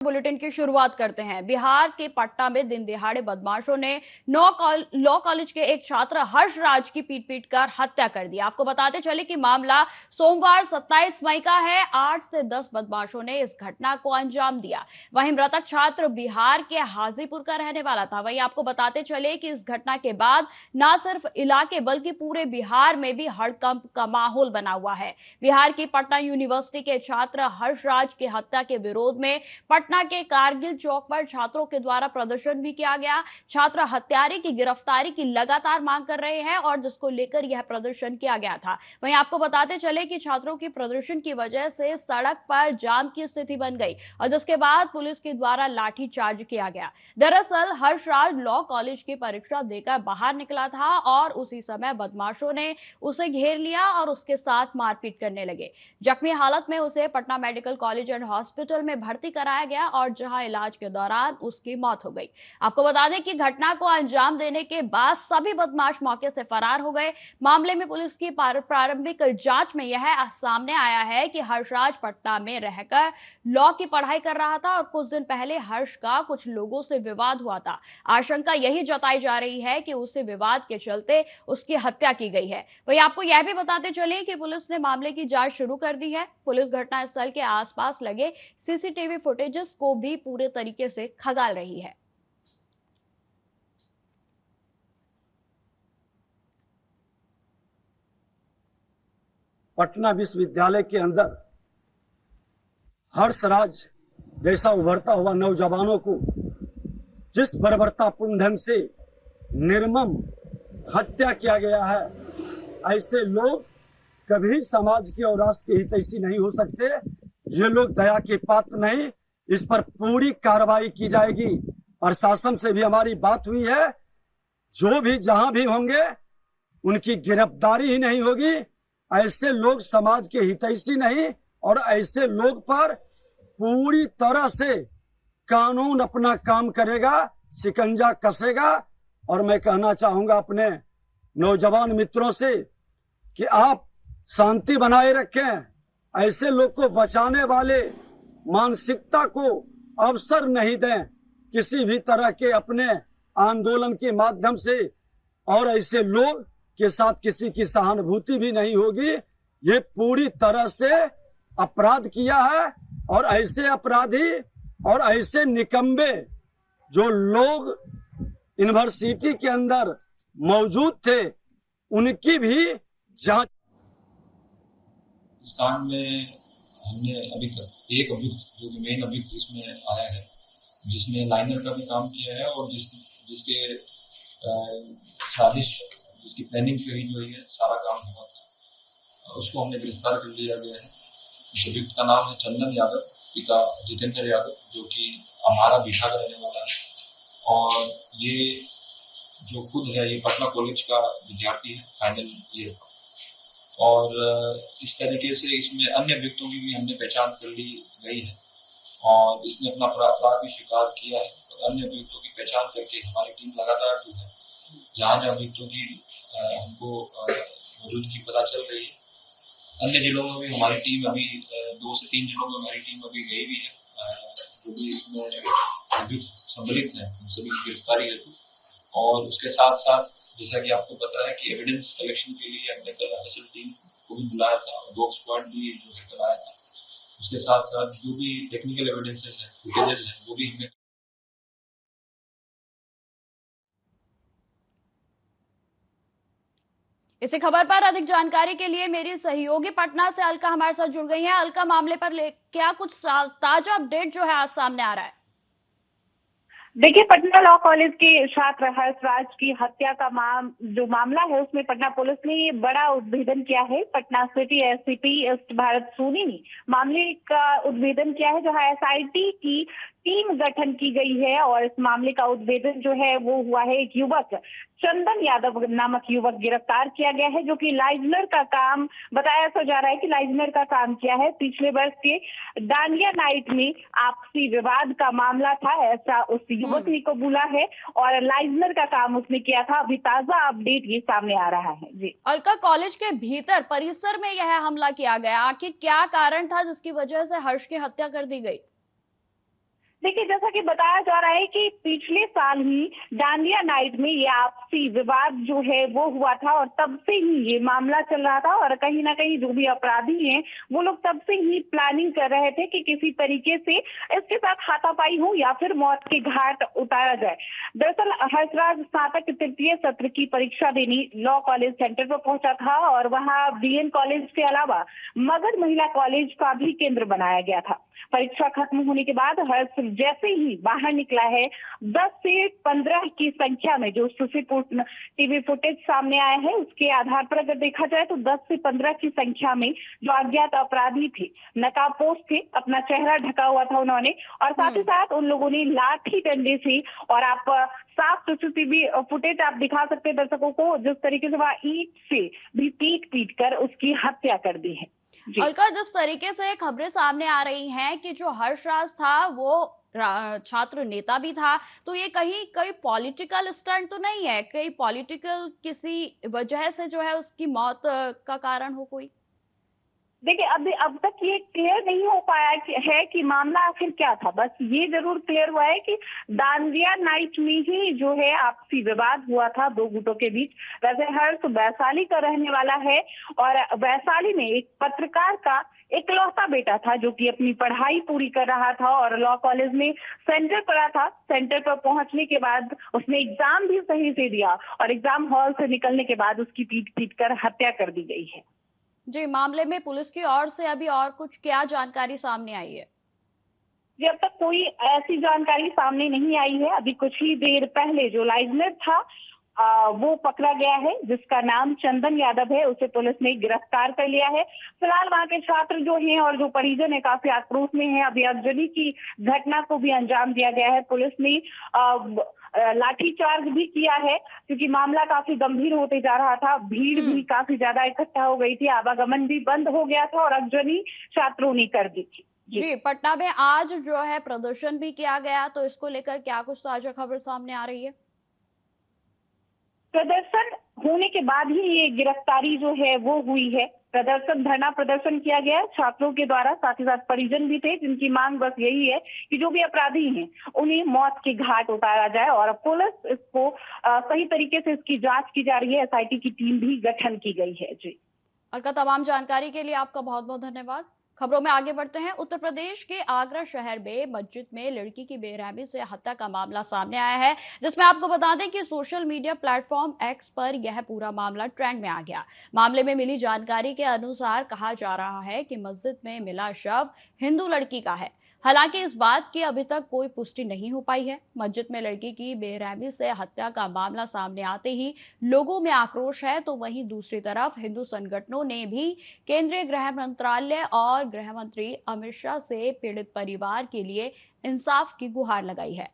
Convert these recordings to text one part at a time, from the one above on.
Bulletin की शुरुआत करते हैं। बिहार के पटना में दिन दिहाड़े बदमाशों ने लॉ कॉलेज के एक छात्र हर्ष राज की पीट कर हत्या कर दी। आपको बताते चले कि मामला सोमवार 27 मई का है। 8 से 10 बदमाशों ने इस घटना को अंजाम दिया। वहीं मृतक छात्र बिहार के हाजीपुर का रहने वाला था। वहीं आपको बताते चले कि इस घटना के बाद न सिर्फ इलाके बल्कि पूरे बिहार में भी हड़कंप का माहौल बना हुआ है। बिहार की पटना यूनिवर्सिटी के छात्र हर्ष राज की हत्या के विरोध में पटना के कारगिल चौक पर छात्रों के द्वारा प्रदर्शन भी किया गया। छात्र हत्यारे की गिरफ्तारी की लगातार मांग कर रहे हैं और जिसको लेकर यह प्रदर्शन किया गया था। वहीं आपको बताते चले कि छात्रों की प्रदर्शन की वजह से सड़क पर जाम की स्थिति बन गई और जिसके बाद पुलिस के द्वारा लाठीचार्ज किया गया। दरअसल हर्षराज लॉ कॉलेज की परीक्षा देकर बाहर निकला था और उसी समय बदमाशों ने उसे घेर लिया और उसके साथ मारपीट करने लगे। जख्मी हालत में उसे Patna medical college and hospital में भर्ती कराया गया और जहां इलाज के दौरान उसकी मौत हो गई। आपको बता दें कि घटना को अंजाम देने के बाद सभी बदमाश मौके से फरार हो गए। मामले में पुलिस की प्रारंभिक जांच में यह सामने आया है कि हर्षराज पटना में रहकर लॉ की पढ़ाई कर रहा था और कुछ दिन पहले हर्ष का कुछ लोगों से विवाद हुआ था। आशंका यही जताई जा रही है कि उसे विवाद के चलते उसकी हत्या की गई है। वहीं आपको यह भी बताते चले कि पुलिस ने मामले की जांच शुरू कर दी है। पुलिस घटनास्थल के आसपास लगे सीसीटीवी फुटेजेस को भी पूरे तरीके से खंगाल रही है। पटना विश्वविद्यालय के अंदर हर्षराज जैसा उभरता हुआ नौजवानों को जिस बर्बरतापूर्ण ढंग से निर्मम हत्या किया गया है, ऐसे लोग कभी समाज के और राष्ट्र के हितैषी नहीं हो सकते। ये लोग दया के पात्र नहीं। इस पर पूरी कार्रवाई की जाएगी। प्रशासन से भी हमारी बात हुई है, जो भी जहां भी होंगे उनकी गिरफ्तारी ही नहीं होगी। ऐसे लोग समाज के हितैषी नहीं और ऐसे लोग पर पूरी तरह से कानून अपना काम करेगा, शिकंजा कसेगा। और मैं कहना चाहूंगा अपने नौजवान मित्रों से कि आप शांति बनाए रखें। ऐसे लोग को बचाने वाले मानसिकता को अवसर नहीं दें किसी भी तरह के अपने आंदोलन के माध्यम से, और ऐसे लोग के साथ किसी की सहानुभूति भी नहीं होगी। ये पूरी तरह से अपराध किया है और ऐसे अपराधी और ऐसे निकम्बे जो लोग यूनिवर्सिटी के अंदर मौजूद थे उनकी भी जांच। इस कांड में हमने अभी तक एक अभियुक्त जो कि मेन अभियुक्त इसमें आया है, जिसने लाइनर का भी काम किया है और जिसके साजिश जिसकी प्लानिंग से ही जो है सारा काम हुआ था, उसको हमने गिरफ्तार कर लिया गया है। अभियुक्त का नाम है चंदन यादव, पिता जितेंद्र यादव, जो कि हमारा बिहार का रहने वाला है। और ये जो खुद है ये पटना कॉलेज का विद्यार्थी है, फाइनल ईयर का। और इस तरीके से इसमें अन्य अभियुक्तों की भी हमने पहचान कर ली गई है और इसने अपना अपराध भी स्वीकार किया है। और अन्य अभियुक्तों की पहचान करके हमारी टीम लगातार जो है जहाँ जहाँ अभियुक्तों की हमको मौजूदगी पता चल रही है, अन्य जिलों में भी हमारी टीम अभी 2 से 3 जिलों में हमारी टीम अभी गई भी है। जो भी इसमें अभियुक्त सम्मिलित है उन सभी की गिरफ्तारी हेतु। और उसके साथ साथ जैसा कि आपको पता है कि एविडेंस कलेक्शन के लिए हमने कल एफएसएल टीम को भी बुलाया था और डॉग स्क्वाड भी जो है कल आया था। उसके साथ साथ जो भी टेक्निकल एविडेंसेस हैं, फुटेजेस हैं, वो भी हमने। इसी खबर पर अधिक जानकारी के लिए मेरी सहयोगी पटना से अलका हमारे साथ जुड़ गई हैं। अलका, मामले पर क्या कुछ ताजा अपडेट जो है आज सामने आ रहा है? देखिए, पटना लॉ कॉलेज के छात्र हर्षराज की हत्या का जो मामला है उसमें पटना पुलिस ने बड़ा उद्भेदन किया है। Patna city SP east Bharat Soni ने मामले का उद्भेदन किया है, जहां एसआईटी की टीम गठन की गई है और इस मामले का उद्भेदन जो है वो हुआ है। एक युवक चंदन यादव नामक युवक गिरफ्तार किया गया है, जो कि लाइजनर का काम बताया जा रहा है कि लाइजनर का काम किया है। पिछले वर्ष के डांडिया नाइट में आपसी विवाद का मामला था, ऐसा उस युवक ने कबूला है और लाइजनर का काम उसने किया था। अभी ताजा अपडेट ये सामने आ रहा है। जी अलका, कॉलेज के भीतर परिसर में यह हमला किया गया, आखिर क्या कारण था जिसकी वजह से हर्ष की हत्या कर दी गई? देखिए, जैसा कि बताया जा रहा है कि पिछले साल ही डांडिया नाइट में ये आपसी विवाद जो है वो हुआ था और तब से ही ये मामला चल रहा था और कहीं ना कहीं जो भी अपराधी हैं वो लोग तब से ही प्लानिंग कर रहे थे कि किसी तरीके से इसके साथ हाथापाई हो या फिर मौत के घाट उतारा जाए। दरअसल हर्षराज स्नातक तृतीय सत्र की परीक्षा देने लॉ कॉलेज सेंटर पर पहुंचा था और वहां बीएन कॉलेज के अलावा मगध महिला कॉलेज का भी केंद्र बनाया गया था। परीक्षा खत्म होने के बाद हर्ष जैसे ही बाहर निकला है 10 से 15 की संख्या में जो टीवी फुटेज सामने आया है उसके आधार पर अगर देखा जाए तो 10 से 15 की संख्या में जो अज्ञात अपराधी थे, नकाबपोश थे, अपना चेहरा ढका हुआ था उन्होंने और साथ ही साथ उन लोगों ने लाठी डंडे से और आप साफ सीसीटीवी फुटेज आप दिखा सकते हैं दर्शकों को, जिस तरीके से वह ईंट से भी पीट कर उसकी हत्या कर दी है। अलका, जिस तरीके से खबरें सामने आ रही हैं कि जो हर्षराज था वो छात्र नेता भी था, तो ये कहीं कोई पॉलिटिकल स्टंट तो नहीं है, कहीं पॉलिटिकल किसी वजह से जो है उसकी मौत का कारण हो कोई? देखिए, अब तक ये क्लियर नहीं हो पाया है कि मामला आखिर क्या था। बस ये जरूर क्लियर हुआ है कि डांडिया नाइट में ही जो है आपसी विवाद हुआ था दो गुटों के बीच। वैसे हर्ष वैशाली का रहने वाला है और वैशाली में एक पत्रकार का इकलौता बेटा था जो कि अपनी पढ़ाई पूरी कर रहा था और लॉ कॉलेज में सेंटर पड़ा था। सेंटर पर पहुंचने के बाद उसने एग्जाम भी सही से दिया और एग्जाम हॉल से निकलने के बाद उसकी पीट कर हत्या कर दी गई है। जी, मामले में पुलिस की ओर से अभी और कुछ क्या जानकारी सामने आई है? जी, अब तक कोई ऐसी जानकारी सामने नहीं आई है। अभी कुछ ही देर पहले जो लाइजनर था वो पकड़ा गया है, जिसका नाम चंदन यादव है। उसे पुलिस ने गिरफ्तार कर लिया है। फिलहाल वहां के छात्र जो हैं और जो परिजन है काफी आक्रोश में है। अभी अगजनी की घटना को भी अंजाम दिया गया है। पुलिस ने लाठीचार्ज भी किया है क्योंकि मामला काफी गंभीर होते जा रहा था। भीड़ भी काफी ज्यादा इकट्ठा हो गई थी, आवागमन भी बंद हो गया था और अगजनी छात्रों ने कर दी थी। जी, पटना में आज जो है प्रदर्शन भी किया गया, तो इसको लेकर क्या कुछ ताजा खबर सामने आ रही है? प्रदर्शन होने के बाद ही ये गिरफ्तारी जो है वो हुई है। धरना प्रदर्शन किया गया छात्रों के द्वारा, साथ ही साथ परिजन भी थे जिनकी मांग बस यही है कि जो भी अपराधी हैं उन्हें मौत के घाट उतारा जाए और पुलिस इसको सही तरीके से इसकी जांच की जा रही है। एसआईटी की टीम भी गठन की गई है। जी, और तमाम जानकारी के लिए आपका बहुत बहुत धन्यवाद। खबरों में आगे बढ़ते हैं। उत्तर प्रदेश के आगरा शहर में मस्जिद में लड़की की बेरहमी से हत्या का मामला सामने आया है, जिसमें आपको बता दें कि सोशल मीडिया प्लेटफॉर्म एक्स पर यह पूरा मामला ट्रेंड में आ गया। मामले में मिली जानकारी के अनुसार कहा जा रहा है कि मस्जिद में मिला शव हिंदू लड़की का है। हालांकि इस बात की अभी तक कोई पुष्टि नहीं हो पाई है। मस्जिद में लड़की की बेरहमी से हत्या का मामला सामने आते ही लोगों में आक्रोश है, तो वहीं दूसरी तरफ हिंदू संगठनों ने भी केंद्रीय गृह मंत्रालय और गृह मंत्री अमित शाह से पीड़ित परिवार के लिए इंसाफ की गुहार लगाई है।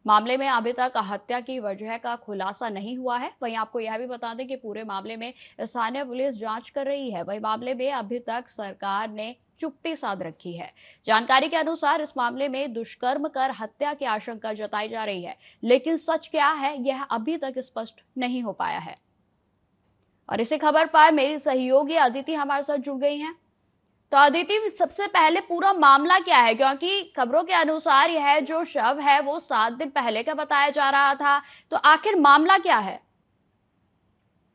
मामले में अभी तक हत्या की वजह का खुलासा नहीं हुआ है। वहीं आपको यह भी बता दें कि पूरे मामले में स्थानीय पुलिस जांच कर रही है। वहीं मामले में अभी तक सरकार ने चुप्पी साध रखी है। जानकारी के अनुसार इस मामले में दुष्कर्म कर हत्या की आशंका जताई जा रही है, लेकिन सच क्या है यह अभी तक स्पष्ट नहीं हो पाया है। और इसी खबर पर मेरी सहयोगी अदिति हमारे साथ जुड़ गई हैं। तो अदिति, सबसे पहले पूरा मामला क्या है, क्योंकि खबरों के अनुसार यह जो शव है वो 7 दिन पहले का बताया जा रहा था, तो आखिर मामला क्या है?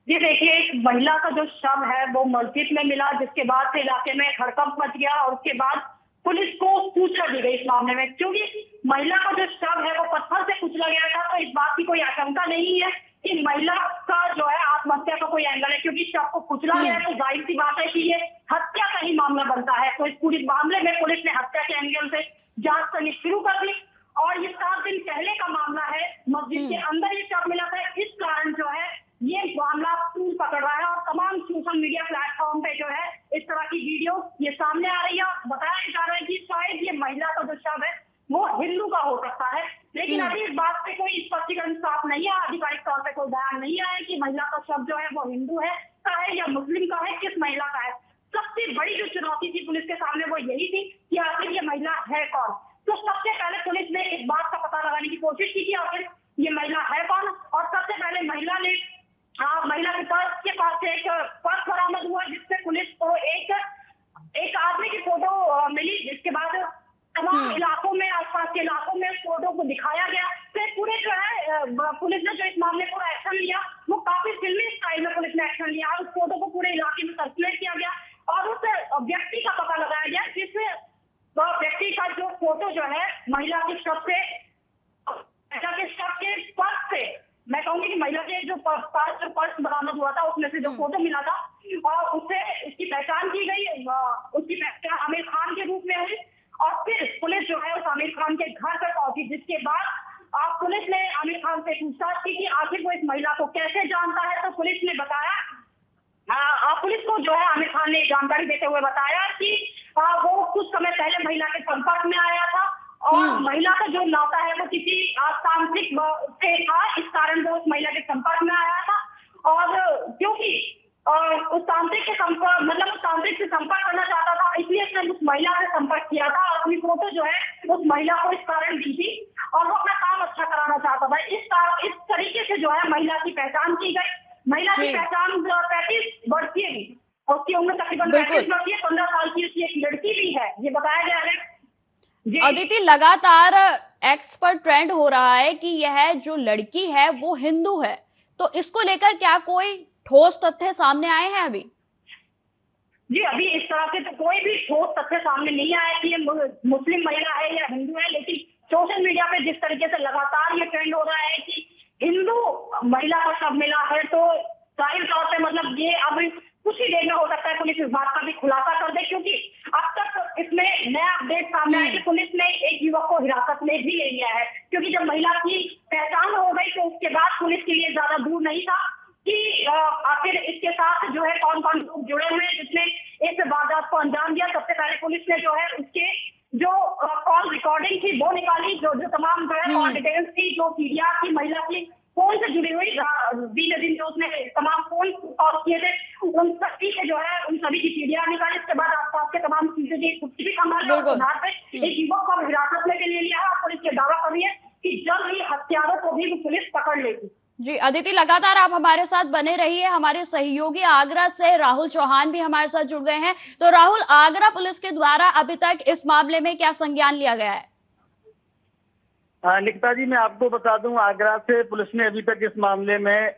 जी देखिए, एक महिला का जो शव है वो मस्जिद में मिला, जिसके बाद से इलाके में हड़कंप मच गया और उसके बाद पुलिस को सूचना दी गई इस मामले में। क्योंकि महिला का जो शव है वो पत्थर से कुचला गया था, तो इस बात की कोई आशंका नहीं है कि महिला का जो है आत्महत्या का कोई एंगल है, क्योंकि शव को कुचला गया है तो जाहिर सी बात है कि ये हत्या का ही मामला बनता है। तो इस पूरे मामले में पुलिस ने हत्या के एंगल से जांच करनी शुरू कर दी और ये 7 दिन पहले का मामला है। मस्जिद के अंदर ये शव मिला था, इस कारण जो है ये मामला तूल पकड़ रहा है और तमाम सोशल मीडिया प्लेटफॉर्म पे जो है इस तरह की वीडियो ये सामने आ रही है। बताया जा रहा है कि शायद ये महिला का जो शव है वो हिंदू का हो सकता है, लेकिन अभी इस बात पे कोई स्पष्टीकरण साफ नहीं है, आधिकारिक तौर पे कोई बयान नहीं आया कि महिला का शव जो है वो हिंदू है का है या मुस्लिम का है, किस महिला का है। सबसे बड़ी जो चुनौती थी पुलिस के सामने वो यही थी कि आखिर ये महिला है कौन। तो सबसे पहले पुलिस ने इस बात का पता लगाने की कोशिश की कि आखिर ये महिला है कौन, और सबसे पहले महिला के पर्स के पास से एक पर्स बरामद हुआ, जिससे पुलिस को एक आदमी की फोटो मिली, जिसके बाद तमाम इलाकों में, आसपास के इलाकों में इस फोटो को दिखाया गया। फिर पूरे जो है पुलिस ने जो इस मामले पर एक्शन लिया वो काफी फिल्मी स्टाइल में पुलिस ने एक्शन लिया। उस फोटो को पूरे इलाके में सर्कुलेट किया गया और उस व्यक्ति का पता लगाया गया जिसमें व्यक्ति का जो फोटो जो है महिला के शव के पर्स से, मैं कहूंगी कि महिला के जो पर्स बरामद हुआ था उसमें से जो फोटो मिला था और उससे उसकी पहचान की गई। उसकी पहचान आमिर खान के रूप में हुई और फिर पुलिस जो है उस आमिर खान के घर पर पहुंची, जिसके बाद पुलिस ने आमिर खान से पूछताछ की कि आखिर वो इस महिला को कैसे जानता है। तो पुलिस ने बताया, पुलिस को जो है आमिर खान ने जानकारी देते हुए बताया कि वो कुछ समय पहले महिला के संपर्क में आया था और महिला का जो नाता है वो किसी तांत्रिक से था, इस कारण वो उस महिला के संपर्क में आया था और क्योंकि उस तांत्रिक के संपर्क मतलब उस तांत्रिक से संपर्क करना चाहता था, इसलिए उसने उस महिला से संपर्क किया था और अपनी फोटो जो है उस महिला को इस कारण दी थी और वो अपना काम अच्छा कराना चाहता था। इस तरीके से जो है महिला की पहचान की गई। महिला की पहचान 35 वर्षीय की, उसकी उम्र तकरीबन 35 वर्षीय, 15 साल की उसकी एक लड़की भी है, ये बताया गया है। अदिति, लगातार एक्स पर ट्रेंड हो रहा है कि यह जो लड़की है वो हिंदू है, तो इसको लेकर क्या कोई ठोस तथ्य सामने आए हैं अभी? जी, अभी इस तरह से तो कोई भी ठोस तथ्य सामने नहीं आया कि ये मुस्लिम महिला है या हिंदू है, लेकिन सोशल मीडिया पे जिस तरीके से लगातार ये ट्रेंड हो रहा है कि हिंदू महिला का शव मिला है, तो जाहिर तौर पे मतलब ये अब कुछ ही देर में हो सकता है पुलिस इस बात का भी खुलासा कर दे, क्योंकि अब तक इसमें नया अपडेट सामने आया कि पुलिस ने एक युवक को हिरासत में भी ले लिया है, क्योंकि जब महिला की पहचान हो गई तो उसके बाद पुलिस के लिए ज्यादा दूर नहीं था कि आखिर इसके साथ जो है कौन कौन लोग जुड़े हुए हैं जिसने इस वारदात को अंजाम दिया। सबसे पहले पुलिस ने जो है उसके जो कॉल रिकॉर्डिंग थी वो निकाली, जो तमाम जो है कॉल डिटेल्स थी, जो पीडीआर थी महिला की फोन से जुड़ी हुई दिन दिन जो उसने तमाम फोन कॉल किए थे उन सभी से जो है उन सभी की पीडीआर निकाली। इसके बाद आसपास के तमाम सीसीटीवी कैमरे और आधार पर एक युवक को हिरासत में ले लिया है और पुलिस ये दावा कर रही है कि जल्द ही हत्यारों को भी पुलिस पकड़ लेगी। जी अदिति, लगातार आप हमारे साथ बने रहिए। हमारे सहयोगी आगरा से राहुल चौहान भी हमारे साथ जुड़ गए हैं। तो राहुल, आगरा पुलिस के द्वारा अभी तक इस मामले में क्या संज्ञान लिया गया है? निकिता जी, मैं आपको बता दूं, आगरा से पुलिस ने अभी तक इस मामले में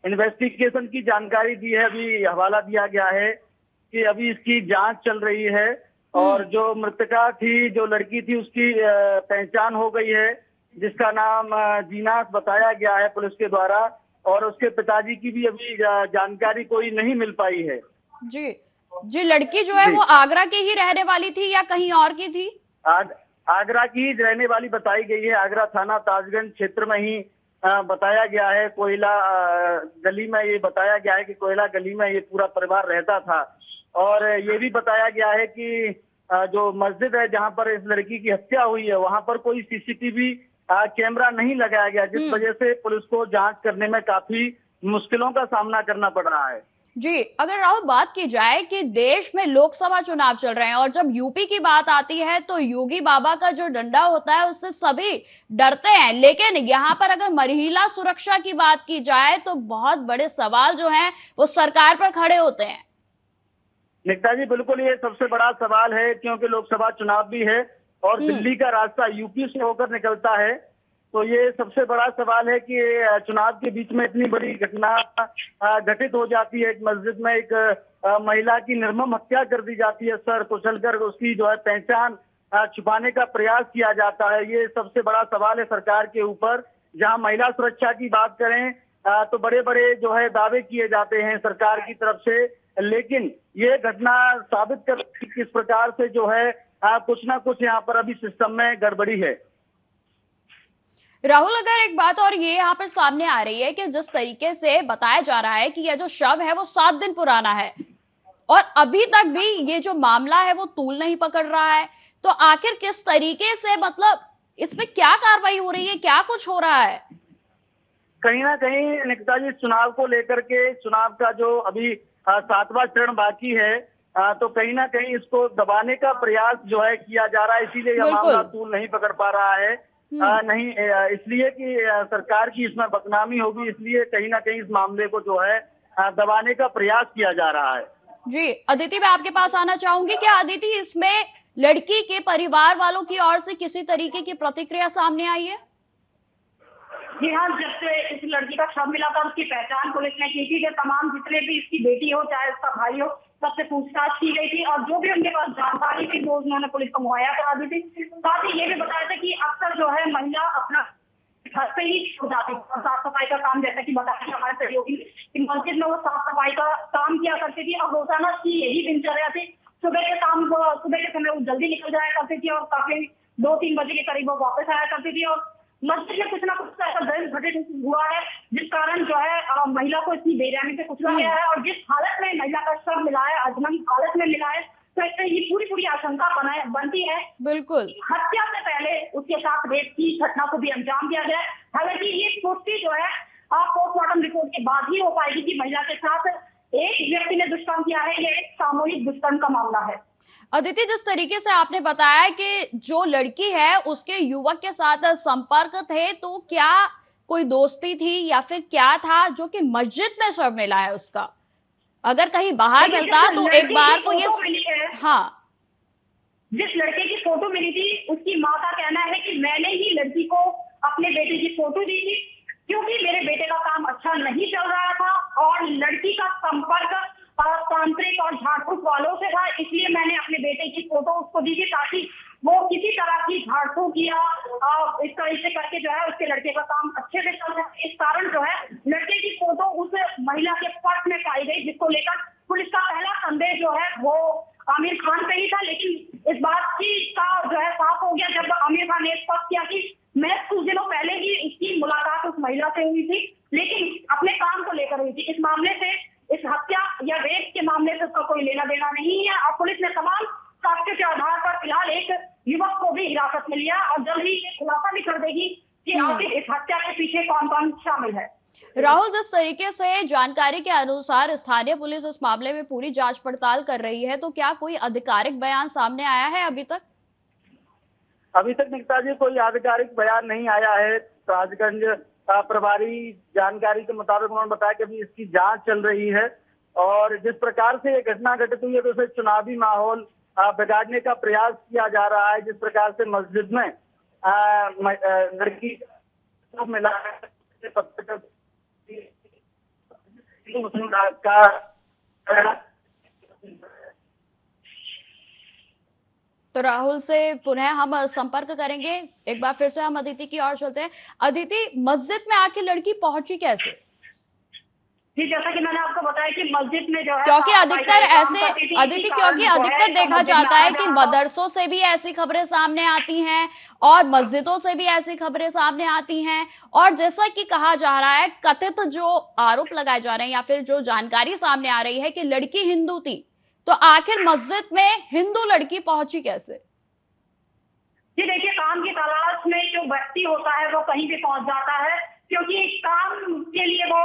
इन्वेस्टिगेशन की जानकारी दी है। अभी हवाला दिया गया है कि अभी इसकी जांच चल रही है और जो मृतका थी, जो लड़की थी, उसकी पहचान हो गई है, जिसका नाम जीनास बताया गया है पुलिस के द्वारा, और उसके पिताजी की भी अभी जानकारी कोई नहीं मिल पाई है। जी, लड़की जो है वो आगरा की ही रहने वाली थी या कहीं और की थी? आगरा की रहने वाली बताई गई है। आगरा थाना ताजगंज क्षेत्र में ही बताया गया है। कोयला गली में ये बताया गया है कि कोयला गली में ये पूरा परिवार रहता था। और ये भी बताया गया है कि जो मस्जिद है जहां पर इस लड़की की हत्या हुई है, वहां पर कोई सीसीटीवी कैमरा नहीं लगाया गया, जिस वजह से पुलिस को जांच करने में काफी मुश्किलों का सामना करना पड़ रहा है। जी, अगर राहुल बात की जाए कि देश में लोकसभा चुनाव चल रहे हैं और जब यूपी की बात आती है तो योगी बाबा का जो डंडा होता है उससे सभी डरते हैं, लेकिन यहाँ पर अगर महिला सुरक्षा की बात की जाए तो बहुत बड़े सवाल जो हैं वो सरकार पर खड़े होते हैं। निकिता जी, बिल्कुल ये सबसे बड़ा सवाल है, क्योंकि लोकसभा चुनाव भी है और दिल्ली का रास्ता यूपी से होकर निकलता है। तो ये सबसे बड़ा सवाल है कि चुनाव के बीच में इतनी बड़ी घटना घटित हो जाती है। एक मस्जिद में एक महिला की निर्मम हत्या कर दी जाती है, सर कुचलकर उसकी जो है पहचान छुपाने का प्रयास किया जाता है। ये सबसे बड़ा सवाल है सरकार के ऊपर। जहां महिला सुरक्षा की बात करें तो बड़े बड़े जो है दावे किए जाते हैं सरकार की तरफ से, लेकिन ये घटना साबित कर किस प्रकार से जो है कुछ ना कुछ यहाँ पर अभी सिस्टम में गड़बड़ी है। राहुल, अगर एक बात और ये यहाँ पर सामने आ रही है कि जिस तरीके से बताया जा रहा है कि यह जो शव है वो 7 दिन पुराना है और अभी तक भी ये जो मामला है वो तूल नहीं पकड़ रहा है, तो आखिर किस तरीके से, मतलब इसमें क्या कार्रवाई हो रही है, क्या कुछ हो रहा है? कहीं ना कहीं निकिता जी, चुनाव को लेकर के, चुनाव का जो अभी 7वां चरण बाकी है, तो कहीं ना कहीं इसको दबाने का प्रयास जो है किया जा रहा है, इसीलिए यह मामला तूल नहीं पकड़ पा रहा है। नहीं, इसलिए कि सरकार की इसमें बदनामी होगी, इसलिए कहीं ना कहीं इस मामले को जो है दबाने का प्रयास किया जा रहा है। जी अदिति, मैं आपके पास आना चाहूंगी। क्या अदिति, इसमें लड़की के परिवार वालों की ओर से किसी तरीके की प्रतिक्रिया सामने आई है? जी हाँ, जब से इस लड़की का शव मिला था उसकी पहचान पुलिस ने की थी। तमाम जितने भी इसकी बेटी हो चाहे उसका भाई हो सबसे पूछताछ की गई थी और जो भी उनके पास जानकारी थी वो उन्होंने पुलिस को मुहैया करा दी थी। साथ ही ये भी बताया था कि अक्सर जो है महिला अपना घर पे ही हो जाती है और साफ सफाई का काम, जैसा कि बताया हमारे सहयोगी कि मस्जिद में वो साफ सफाई का काम किया करती थी और रोजाना की यही दिनचर्या थी। सुबह के समय वो जल्दी निकल जाया करती थी और काफी 2-3 बजे के करीब वो वापस आया करती थी और मस्जिद में कुछ ना कुछ ऐसा दर्द घटित हुआ है जिस कारण जो है महिला को इतनी बेरहमी से कुचला गया है और जिस हालत में महिला का शव मिला है, अजनबी हालत में मिला है, तो इससे ये पूरी आशंका बनती है बिल्कुल हत्या से पहले उसके साथ रेप की घटना को भी अंजाम दिया गया है। हालांकि ये पुष्टि जो है पोस्टमार्टम रिपोर्ट के बाद ही हो पाएगी कि महिला के साथ एक व्यक्ति ने दुष्कर्म किया है, ये एक सामूहिक दुष्कर्म का मामला है। अदिति, जिस तरीके से आपने बताया कि जो लड़की है उसके युवक के साथ संपर्क थे, तो क्या कोई दोस्ती थी या फिर क्या था जो कि मस्जिद में शव मिला है उसका? अगर कहीं बाहर मिलता तो एक बार को ये हाँ, जिस लड़के की फोटो मिली थी उसकी माँ का कहना है कि मैंने ही लड़की को अपने बेटे की फोटो दी थी क्योंकि मेरे बेटे का काम अच्छा नहीं चल रहा था और लड़की का संपर्क तांत्रिक और झाड़ फूक वालों से था, इसलिए मैंने अपने बेटे की फोटो उसको दी थी ताकि वो किसी तरह की झाड़ फूक या इस तरह से करके जो है उसके लड़के का काम अच्छे से चल रहा है। इस कारण जो है लड़के की फोटो उस महिला के पर्स में पाई गई, जिसको लेकर पुलिस का पहला संदेह जो है वो आमिर खान पे ही था। लेकिन इस बात की का जो है साफ हो गया जब आमिर खान ने स्पष्ट किया कि मैं कुछ दिनों पहले ही इसकी मुलाकात उस महिला से हुई थी, लेकिन अपने काम को लेकर हुई थी। इस मामले से, इस हत्या या रेप के मामले से उसका कोई लेना देना नहीं है और पुलिस ने तमाम साक्ष्य के आधार पर फिलहाल एक युवक को भी हिरासत में लिया और जल्द ही खुलासा भी कर देगी कि आखिर इस हत्या के पीछे कौन कौन शामिल है। राहुल, जिस तरीके से जानकारी के अनुसार स्थानीय पुलिस इस मामले में पूरी जांच पड़ताल कर रही है, तो क्या कोई आधिकारिक बयान सामने आया है अभी तक? अभी तक निकिता जी कोई आधिकारिक बयान नहीं आया है। राजगंज प्रभारी जानकारी के मुताबिक उन्होंने बताया कि अभी इसकी जांच चल रही है और जिस प्रकार से ये घटना घटित हुई है तो उसे चुनावी माहौल बिगाड़ने का प्रयास किया जा रहा है। जिस प्रकार से मस्जिद में लड़की को मिला का तो राहुल से पुनः हम संपर्क करेंगे। एक बार फिर से हम अदिति की ओर चलते हैं। अदिति, मस्जिद में आके लड़की पहुंची कैसे? जी, जैसा कि मैंने आपको बताया कि मस्जिद में जो है क्योंकि अधिकतर ऐसे अदिति क्योंकि अधिकतर देखा जाता है कि मदरसों से भी ऐसी खबरें सामने आती हैं और मस्जिदों से भी ऐसी खबरें सामने आती हैं और जैसा कि कहा जा रहा है, कथित जो आरोप लगाए जा रहे हैं या फिर जो जानकारी सामने आ रही है कि लड़की हिंदू थी, तो आखिर मस्जिद में हिंदू लड़की पहुंची कैसे? जी देखिए, काम की तलाश में जो व्यक्ति होता है वो कहीं भी पहुंच जाता है क्योंकि काम के लिए वो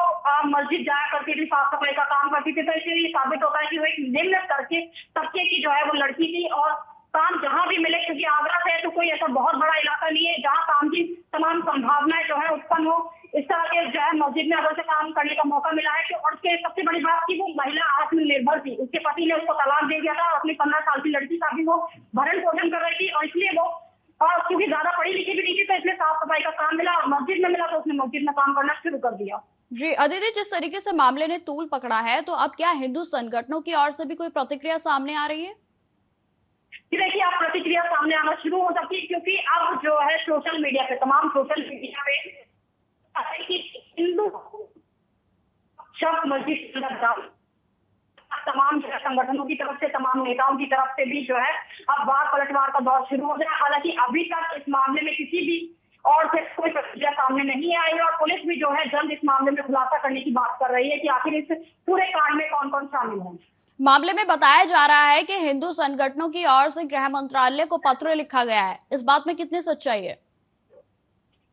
मस्जिद जाया करती थी, साफ सफाई का काम करती थी, तो इसलिए साबित होता है कि वो एक निम्न तबके की जो है वो लड़की थी और काम जहां भी मिले, क्योंकि आगरा से तो कोई ऐसा बहुत बड़ा इलाका नहीं है जहां काम की तमाम संभावनाएं जो है उत्पन्न हो। इस तरह के जो है मस्जिद में अगर से काम करने का मौका मिला है और उसके सबसे बड़ी बात की वो महिला आत्मनिर्भर थी। उसके पति ने उसको तलाक दे दिया था और अपनी 15 साल की लड़की का भी वो भरण पोषण कर रही थी और इसलिए वो क्योंकि ज्यादा पढ़ी लिखी भी नहीं थी तो इसलिए साफ सफाई का काम मिला और मस्जिद में मिला तो उसने मस्जिद में काम करना शुरू कर दिया। जी अदिति, जिस तरीके से मामले ने तूल पकड़ा है, तो अब क्या हिंदू संगठनों की ओर से भी कोई प्रतिक्रिया सामने आ रही है? देखिए, आप प्रतिक्रिया सामने आना शुरू हो सकती है क्योंकि अब जो है सोशल मीडिया पे, तमाम सोशल मीडिया पे हिंदू शब्द मस्जिद तमाम जो है संगठनों की तरफ से, तमाम नेताओं की तरफ से भी जो है अब वार पलटवार का दौर शुरू हो गया। हालांकि अभी तक इस मामले में किसी भी और से कोई प्रतिक्रिया सामने नहीं आई और पुलिस भी जो है जल्द इस मामले में खुलासा करने की बात कर रही है कि आखिर इस पूरे कांड में कौन कौन शामिल है। मामले में बताया जा रहा है कि हिंदू संगठनों की ओर से गृह मंत्रालय को पत्र लिखा गया है, इस बात में कितनी सच्चाई है?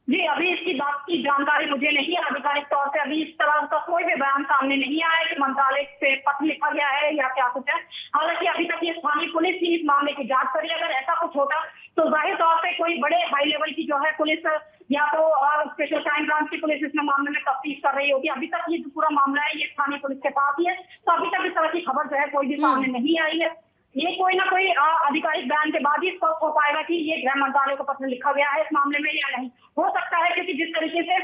जी, अभी इसकी बात की जानकारी मुझे नहीं है। आधिकारिक तौर से अभी इस तरह का कोई भी बयान सामने नहीं आया कि मंत्रालय से पत्र लिखा गया है या क्या कुछ है। हालांकि अभी तक ये स्थानीय पुलिस ही इस मामले की जांच कर रही है। अगर ऐसा कुछ होता तो जाहिर तौर पे कोई बड़े हाई लेवल की जो है पुलिस या तो स्पेशल क्राइम ब्रांच की पुलिस इसमें मामले में तफ्तीश कर रही होगी। अभी तक ये जो पूरा मामला है ये स्थानीय पुलिस के पास ही है, तो अभी तक इस तरह की खबर जो है कोई भी सामने नहीं आई है। ये कोई ना कोई आधिकारिक बयान के बाद ही स्पष्ट हो पाएगा कि ये गृह मंत्रालय को पत्र लिखा गया है इस मामले में या नहीं। हो सकता है क्योंकि जिस तरीके से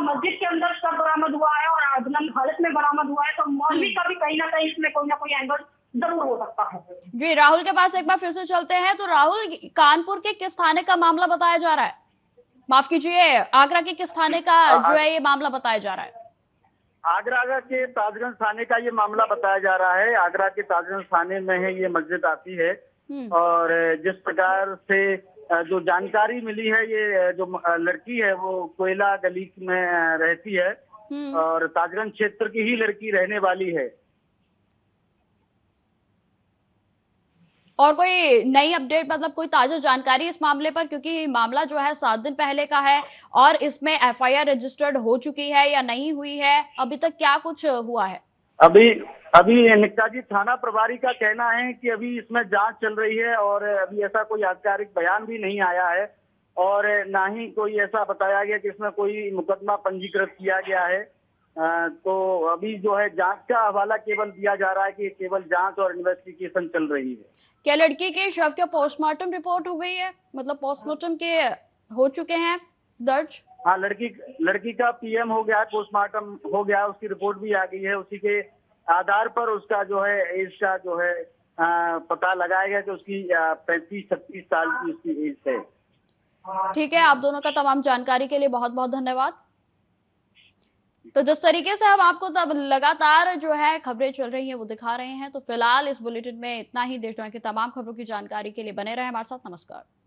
मस्जिद के अंदर शव बरामद हुआ है और अधनंग हालत में बरामद हुआ है, तो मौलवी का भी कहीं ना कहीं इसमें कोई ना कोई एंगल जरूर हो सकता है। जी, राहुल के पास एक बार फिर से चलते हैं। तो राहुल, कानपुर के किस थाने का मामला बताया जा रहा है? माफ कीजिए, आगरा के किस थाने का जो है ये मामला बताया जा रहा है? आगरा के ताजगंज थाने का ये मामला बताया जा रहा है। आगरा के ताजगंज थाने में है ये मस्जिद आती है और जिस प्रकार से जो जानकारी मिली है, ये जो लड़की है वो कोयला गली में रहती है और ताजगंज क्षेत्र की ही लड़की रहने वाली है। और कोई नई अपडेट, मतलब कोई ताजा जानकारी इस मामले पर? क्योंकि मामला जो है 7 दिन पहले का है और इसमें एफआईआर रजिस्टर्ड हो चुकी है या नहीं हुई है, अभी तक क्या कुछ हुआ है? अभी निक्ता जी, थाना प्रभारी का कहना है कि अभी इसमें जांच चल रही है और अभी ऐसा कोई आधिकारिक बयान भी नहीं आया है और ना ही कोई ऐसा बताया गया कि इसमें कोई मुकदमा पंजीकृत किया गया है। तो अभी जो है जांच का हवाला केवल दिया जा रहा है कि केवल जांच और इन्वेस्टिगेशन चल रही है। क्या लड़की के शव के पोस्टमार्टम रिपोर्ट हो गई है? मतलब पोस्टमार्टम के हो चुके हैं दर्ज? हाँ, लड़की का पीएम हो गया है, पोस्टमार्टम हो गया, उसकी रिपोर्ट भी आ गई है। उसी के आधार पर उसका जो है एज का जो है पता लगाया गया कि उसकी 35-36 साल की उसकी एज है। ठीक है, आप दोनों का तमाम जानकारी के लिए बहुत बहुत धन्यवाद। तो जिस तरीके से हम आपको तब लगातार जो है खबरें चल रही हैं वो दिखा रहे हैं, तो फिलहाल इस बुलेटिन में इतना ही। देश दुनिया की तमाम खबरों की जानकारी के लिए बने रहें हमारे साथ। नमस्कार।